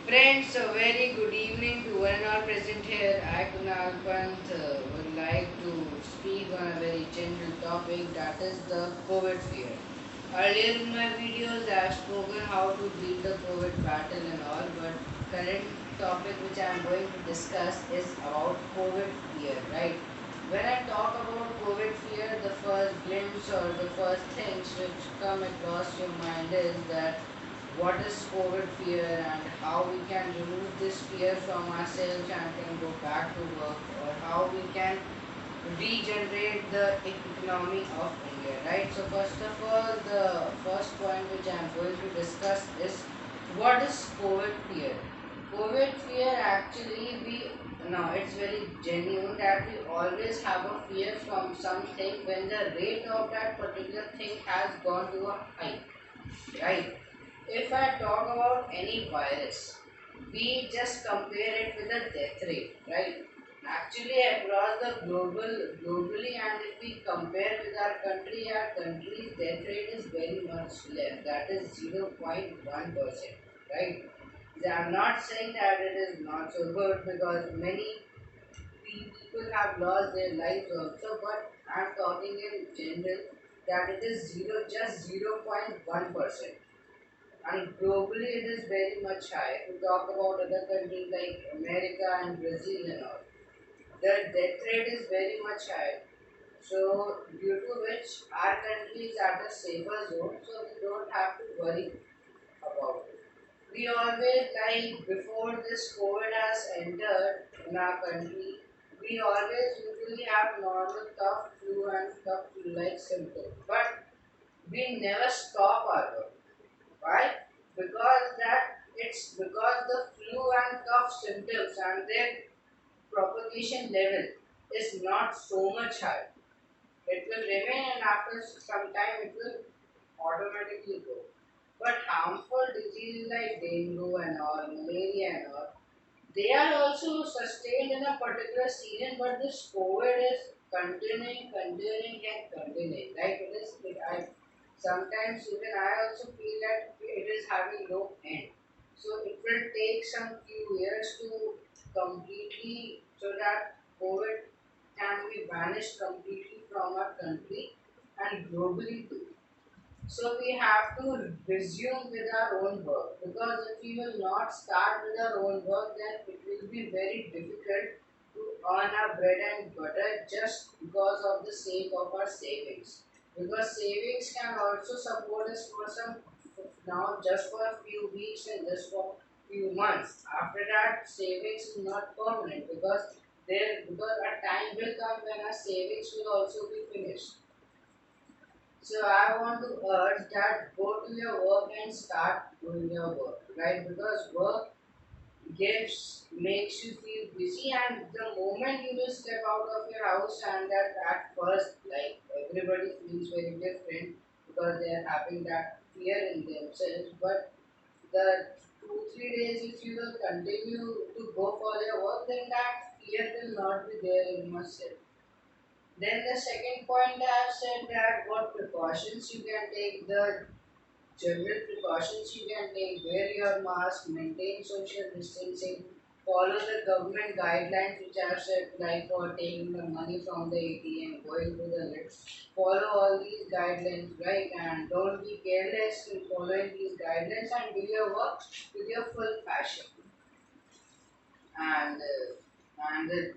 Friends, a very good evening to one and all present here. I, Kunal Pant, would like to speak on a very general topic, that is the COVID fear. Earlier in my videos, I have spoken how to beat the COVID battle and all, but current topic which I am going to discuss is about COVID fear, right? When I talk about COVID fear, the first glimpse or the first things which come across your mind is that what is COVID fear and how we can remove this fear from ourselves and can go back to work, or how we can regenerate the economy of India, right? So first of all, the first point which I am going to discuss is what is COVID fear. COVID fear, actually, we now it's very genuine that we always have a fear from something when the rate of that particular thing has gone to a high, right? If I talk about any virus, we just compare it with the death rate, right? Actually, across the globally, and if we compare with our country's death rate is very much less. That is 0.1%, right? I'm not saying that it is not so good because many people have lost their lives also, but I'm talking in general that it is just 0.1%, and globally it is very much high. If we talk about other countries like America and Brazil and all, the death rate is very much high. So due to which our country is at a safer zone, so we don't have to worry about it. We always, like before this COVID has entered in our country, we always usually have normal cough, flu and cough flu like symptoms. But we never stop our work. Why? Because the flu and cough symptoms and their propagation level is not so much high. It will remain, and after some time it will automatically go. But harmful diseases like dengue and all, malaria and all, they are also sustained in a particular season, but this COVID is continuing and continuing. Like it is, sometimes even I also feel that it is having no end. So it will take some few years to completely, so that COVID can be vanished completely from our country and globally too. So we have to resume with our own work, because if we will not start with our own work, then it will be very difficult to earn our bread and butter just because of the sake of our savings. Because savings can also support us for some, now just for a few weeks and just for few months. After that, savings is not permanent, because a time will come when our savings will also be finished. So I want to urge that go to your work and start doing your work, right? Because work makes you feel busy, and the moment you will step out of your house, and that at first, like everybody feels very different because they are having that fear in themselves. But the 2 3 days, if you will continue to go for your work, then that fear will not be there in yourself. Then the second point I have said that what precautions you can take, the general precautions you can take, wear your mask, maintain social distancing, follow the government guidelines which I have said, like for taking the money from the ATM, going to the lift. Follow all these guidelines, right? And don't be careless in following these guidelines, and do your work with your full passion. And the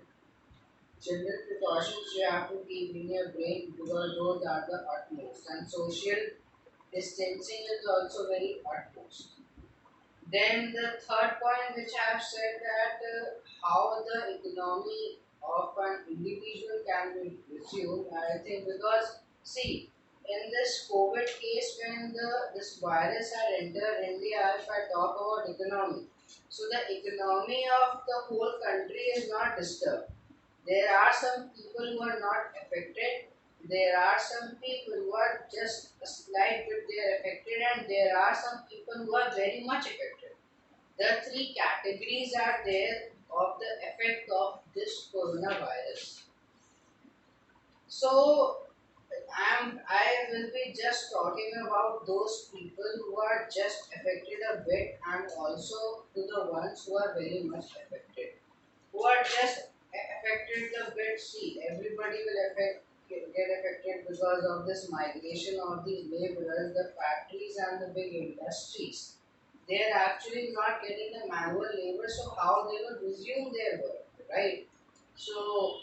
general precautions you have to keep in your brain, because those are the utmost. And social distancing is also very utmost. Then the third point, which I have said that how the economy of an individual can be resumed. I think because see, in this COVID case, when this virus had entered India, if I talk about economy, so the economy of the whole country is not disturbed. There are some people who are not affected. There are some people who are just a slight bit they are affected, and there are some people who are very much affected. The three categories are there of the effect of this coronavirus. So I will be just talking about those people who are just affected a bit, and also to the ones who are very much affected. Who are just affected a bit. See, everybody will get affected because of this migration of these laborers, the factories and the big industries. They are actually not getting the manual labor, so how they will resume their work, right? So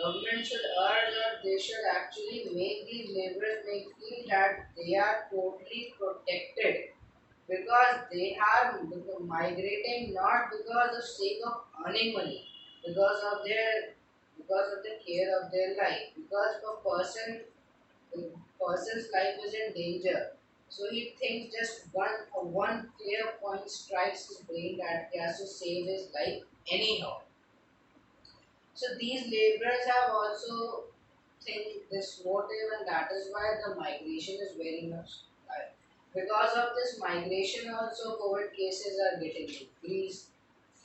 government should urge, or they should actually make these laborers make feel that they are totally protected, because they are migrating not because of sake of earning money, because of their, because of the care of their life, because the person's life is in danger. So he thinks just one clear point strikes his brain that he has to save his life anyhow. So these laborers have also think this motive, and that is why the migration is very much high. Because of this migration also COVID cases are getting increased.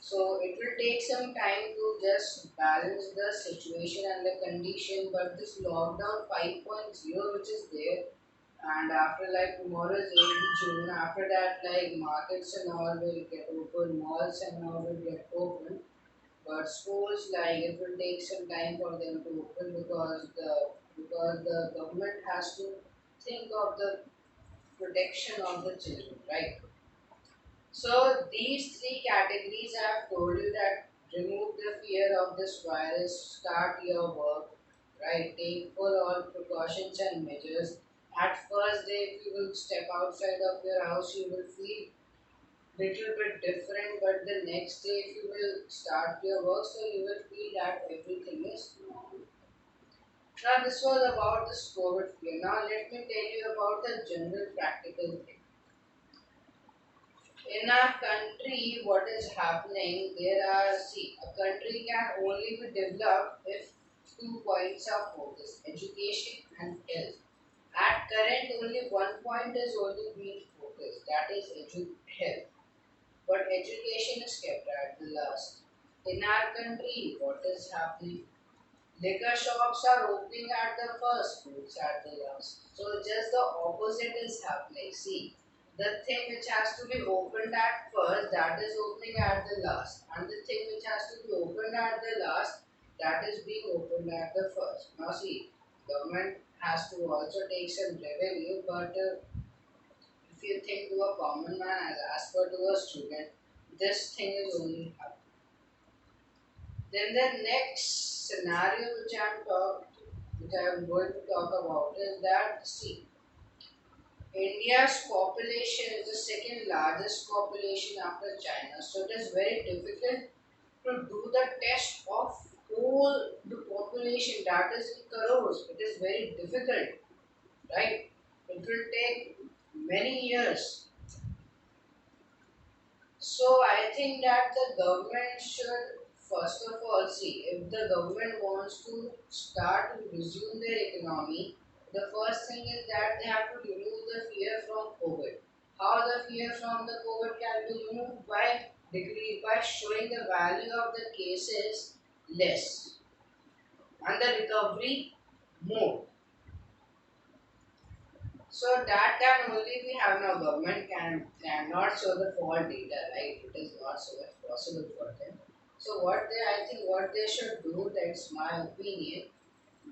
So it will take some time to just balance the situation and the condition, but this lockdown 5.0 which is there, and after like tomorrow is 8th June, after that like markets and all will get open, malls and all will get open, but schools, like, it will take some time for them to open, because the government has to think of the protection of the children, right? So these three categories I have told you, that remove the fear of this virus, start your work, right? Take full all precautions and measures. At first day, if you will step outside of your house, you will feel little bit different, but the next day if you will start your work, so you will feel that everything is normal. Now this was about this COVID fear. Now let me tell you about the general practical thing. In our country, what is happening, there are, see, a country can only be developed if 2 points are focused: education and health. At current, only one point is only being focused, that is health. But education is kept at the last. In our country, what is happening? Liquor shops are opening at the first, foods at the last. So just the opposite is happening. See, the thing which has to be opened at first, that is opening at the last, and the thing which has to be opened at the last, that is being opened at the first. Now see, government has to also take some revenue, but if you think to a common man as per to a student, this thing is only happening. Then the next scenario which I'm going to talk about is that, see, India's population is the second largest population after China, so it is very difficult to do the test of whole the population, that is in crores. It is very difficult, right? It will take many years. So I think that the government should first of all see, if the government wants to start to resume their economy, the first thing is that they have to remove the fear from COVID. How the fear from the COVID can be removed? By decrease, by showing the value of the cases less and the recovery more. So that can only be have now, government cannot show the fault data, right? It is not so much possible for them. So what they, I think what they should do, that's my opinion,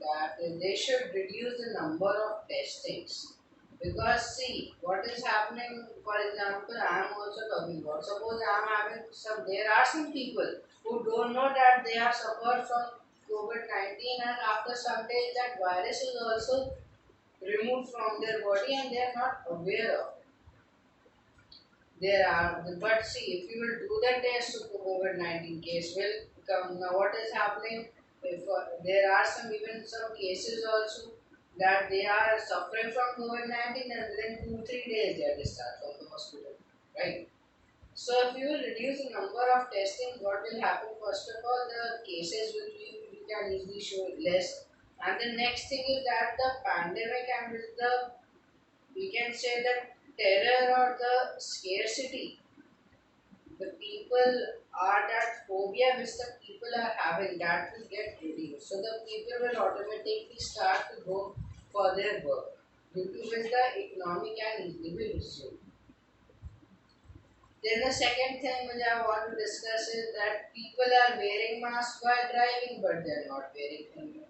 that they should reduce the number of testings. Because see what is happening, for example, I am also talking about, suppose I am having some, there are some people who don't know that they have suffered from COVID-19, and after some days that virus is also removed from their body and they are not aware of. There are, but see, if you will do the test of COVID 19 case will come. Now, what is happening? If there are some, even some cases also, that they are suffering from COVID 19, and within 2 3 days they are discharged from the hospital, right? So, if you will reduce the number of testing, what will happen? First of all, the cases will be, you can easily show less. And the next thing is that the pandemic and with the, we can say that terror or the scarcity, the people are, that phobia which the people are having, that will get reduced. So the people will automatically start to go for their work, due to which the economic can easily be resumed. Then the second thing which I want to discuss is that people are wearing masks while driving, but they are not wearing helmet.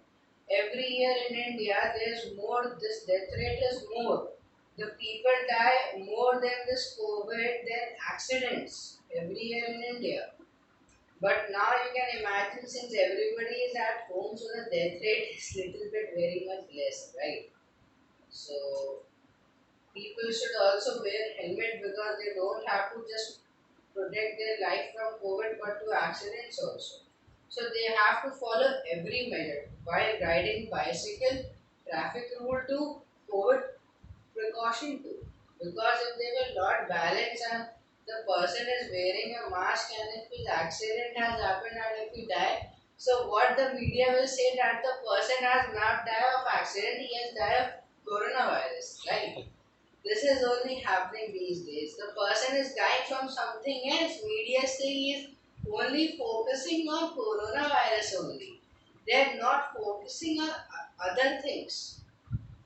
Every year in India, there's more. This death rate is more. The people die more than this COVID than accidents every year in India. But now you can imagine, since everybody is at home, so the death rate is little bit very much less, right? So people should also wear helmet because they don't have to just protect their life from COVID but to accidents also. So they have to follow every measure while riding bicycle, traffic rule to COVID precaution too. Because if they will not balance and the person is wearing a mask and if his accident has happened and if he die, so what the media will say that the person has not died of accident, he has died of coronavirus, right? This is only happening these days. The person is dying from something else. Media say he is only focusing on coronavirus only. They are not focusing on other things.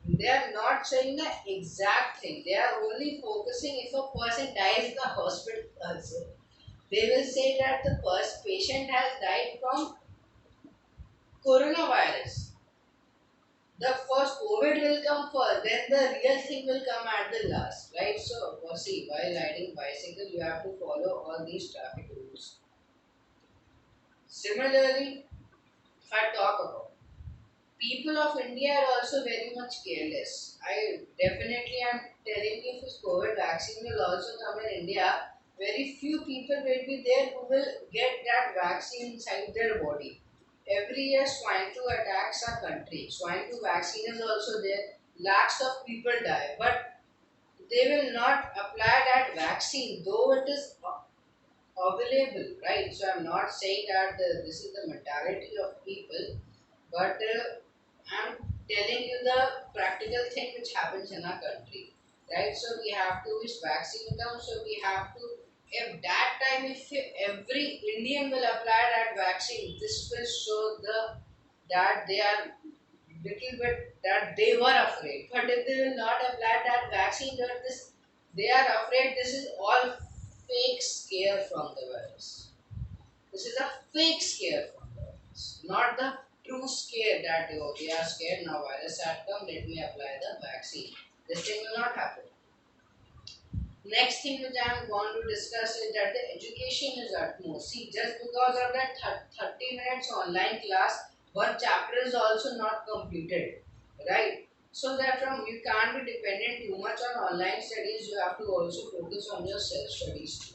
They are not saying the exact thing. They are only focusing if a person dies in the hospital also. They will say that the first patient has died from coronavirus. The first COVID will come first, then the real thing will come at the last, right? So, see, while riding bicycle, you have to follow all these traffic rules. Similarly, if I talk about people of India are also very much careless. I definitely am telling you, if this COVID vaccine will also come in India, very few people will be there who will get that vaccine inside their body. Every year, swine flu attacks our country. Swine flu vaccine is also there. Lakhs of people die, but they will not apply that vaccine, though it is available, right? So I'm not saying that this is the mentality of people, but I'm telling you the practical thing which happens in our country, right? So we have to, this vaccine comes, so we have to, if that time, if every Indian will apply that vaccine, this will show that they are little bit that they were afraid. But if they will not apply that vaccine, that this they are afraid. This is all fake scare from the virus. This is a fake scare from the virus, not the true scare that oh, we are scared now. Virus had come. Let me apply the vaccine. This thing will not happen. Next thing which I am going to discuss is that the education is utmost. See, just because of that 30 minutes online class, one chapter is also not completed, right? So that from you can't be dependent too much on online studies. You have to also focus on your self studies too.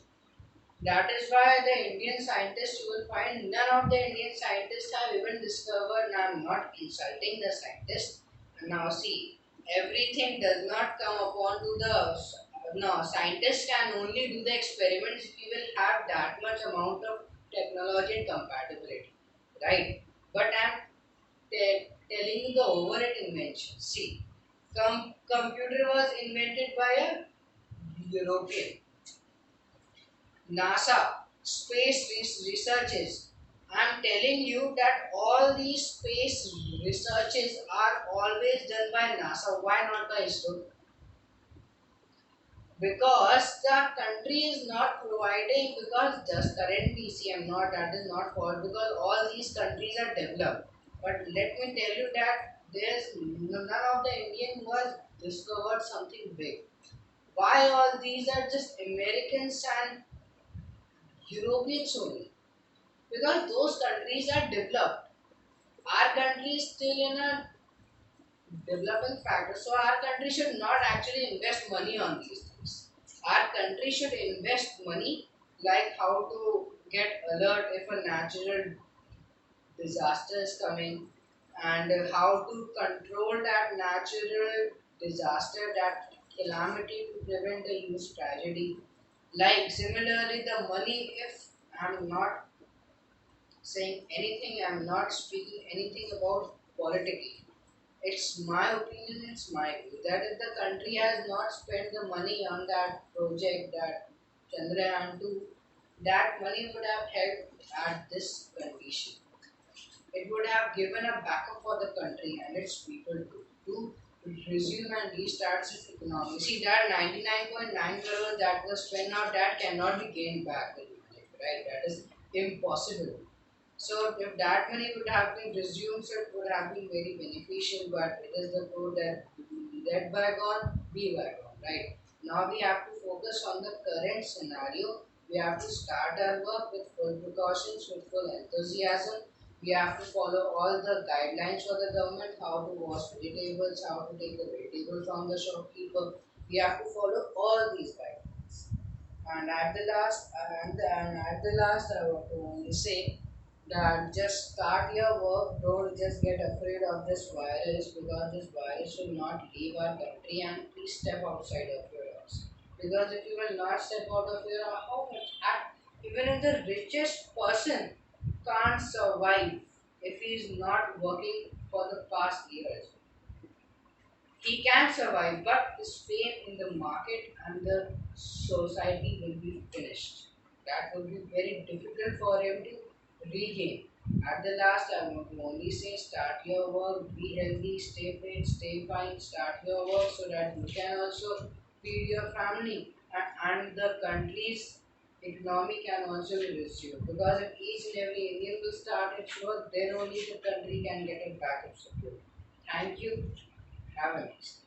That is why the Indian scientists, you will find none of the Indian scientists have even discovered, and I am not insulting the scientists. Now, see, everything does not come upon to the. No, scientists can only do the experiments if you will have that much amount of technology and compatibility, right? But I am telling you the overall invention. See, computer was invented by a European. NASA, space researches. I'm telling you that all these space researches are always done by NASA. Why not by ISRO? Because the country is not providing, because just current PCM not, that is not fault, because all these countries are developed. But let me tell you that there's none of the Indian who has discovered something big. Why all these are just Americans and Europeans only? Because those countries are developed. Our country is still in a developing factor, so our country should not actually invest money on these things. Our country should invest money like how to get alert if a natural disaster is coming and how to control that natural disaster, that calamity to prevent a huge tragedy. Like similarly, the money, if I'm not saying anything, I'm not speaking anything about politically. It's my opinion, it's my view that if the country has not spent the money on that project, that Chandrayaan 2, that money would have helped at this condition. It would have given a backup for the country and its people to resume and restarts its economy. See that 99.9 crore that was spent out, that cannot be gained back, right? That is impossible. So if that money would have been resumed, so it would have been very beneficial. But it is the code that let bygone be bygone, right? Now we have to focus on the current scenario. We have to start our work with full precautions, with full enthusiasm. We have to follow all the guidelines for the government, how to wash vegetables, how to take the vegetable from the shopkeeper. We have to follow all these guidelines. And at the last, I want to only say that just start your work. Don't just get afraid of this virus, because this virus will not leave our country. And please step outside of your house, because if you will not step out of your house, how much? Even if the richest person can't survive if he is not working for the past years, he can survive, but his fame in the market and the society will be finished. That will be very difficult for him to regain. At the last, I want to only say start your work, be healthy, stay fit, stay fine, start your work so that you can also feed your family, and the country's economy can also be resumed. Because if each and every Indian will start its work, then only the country can get a backup support. Thank you. Have a nice day.